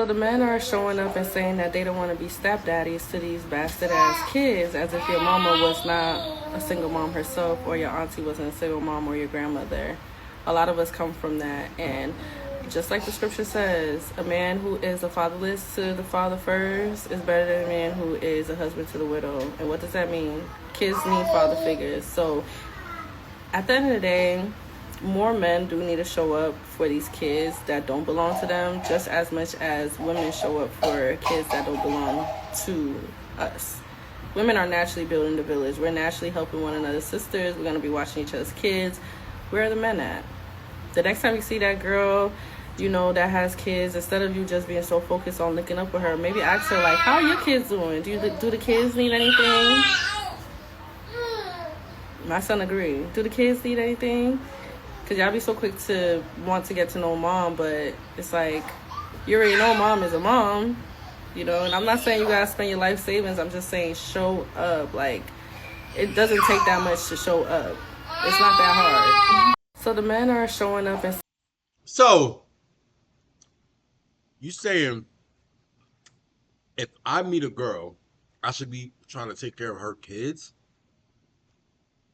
So the men are showing up and saying that they don't want to be stepdaddies to these bastard ass kids, as if your mama was not a single mom herself, or your auntie wasn't a single mom, or your grandmother. A lot of us come from that, and just like the scripture says, a man who is a fatherless to the father first is better than a man who is a husband to the widow. And what does that mean? Kids need father figures. So at the end of the day, more men do need to show up for these kids that don't belong to them, just as much as women show up for kids that don't belong to us. Women are naturally building the village. We're naturally helping one another's sisters. We're going to be watching each other's kids. Where are the men at? The next time you see that girl, that has kids, instead of you just being so focused on looking up with her, maybe ask her, like, how are your kids doing? Do the kids need anything? My son agreed. Do the kids need anything? Because y'all be so quick to want to get to know mom, but it's like, you already know mom is a mom, and I'm not saying you gotta spend your life savings. I'm just saying show up. Like, it doesn't take that much to show up. It's not that hard. So the men are showing up and... So, you saying if I meet a girl, I should be trying to take care of her kids?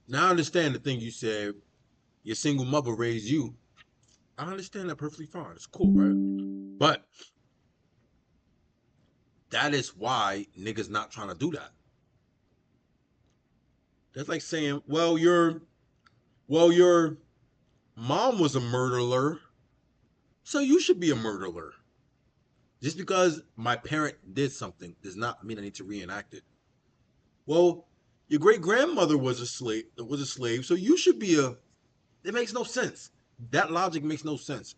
Now I understand the thing you said, your single mother raised you. I understand that perfectly fine. It's cool, right? But that is why niggas not trying to do that. That's like saying, well, your mom was a murderer, so you should be a murderer. Just because my parent did something does not mean I need to reenact it. Well, your great grandmother was a slave, so you should be a... It makes no sense. That logic makes no sense.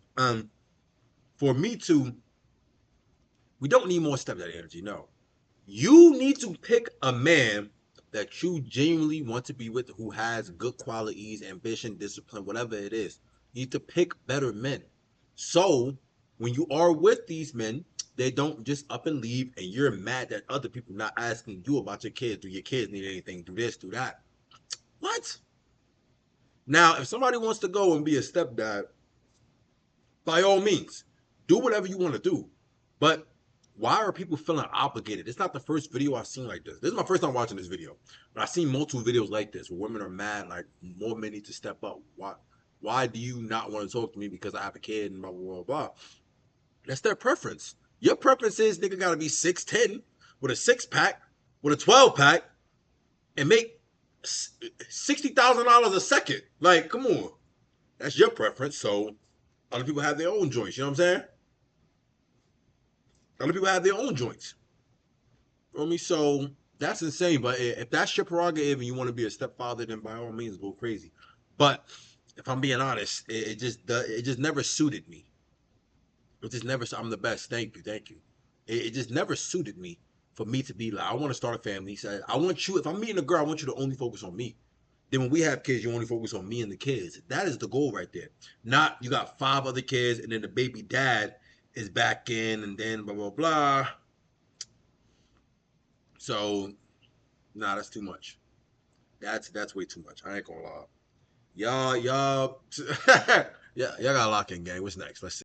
For me to... We don't need more stepdad energy, no. You need to pick a man that you genuinely want to be with, who has good qualities, ambition, discipline, whatever it is. You need to pick better men. So when you are with these men, they don't just up and leave and you're mad that other people not asking you about your kids. Do your kids need anything? Do this, do that. What? Now, if somebody wants to go and be a stepdad, by all means, do whatever you want to do. But why are people feeling obligated? It's not the first video I've seen like this. This is my first time watching this video, but I've seen multiple videos like this where women are mad, like, more men need to step up. Why do you not want to talk to me because I have a kid and blah blah blah blah? That's their preference. Your preference is nigga gotta be 6'10" with a 6-pack, with a 12-pack, and make $60,000 a second. Like, come on, that's your preference. So other people have their own joints. You know what I'm saying? Other people have their own joints. You know me? So that's insane. But if that's your prerogative and you want to be a stepfather, then by all means go crazy. But if I'm being honest, it just never suited me. It just never. I'm the best. Thank you, thank you. It just never suited me for me to be like, I want to start a family. So I want you. If I'm meeting a girl, I want you to only focus on me. Then when we have kids, you only focus on me and the kids. That is the goal right there. Not you got 5 other kids and then the baby dad is back in and then blah blah blah. So nah, that's too much. That's way too much. I ain't gonna lie. Y'all, yeah, y'all got a lock in, gang. What's next? Let's see.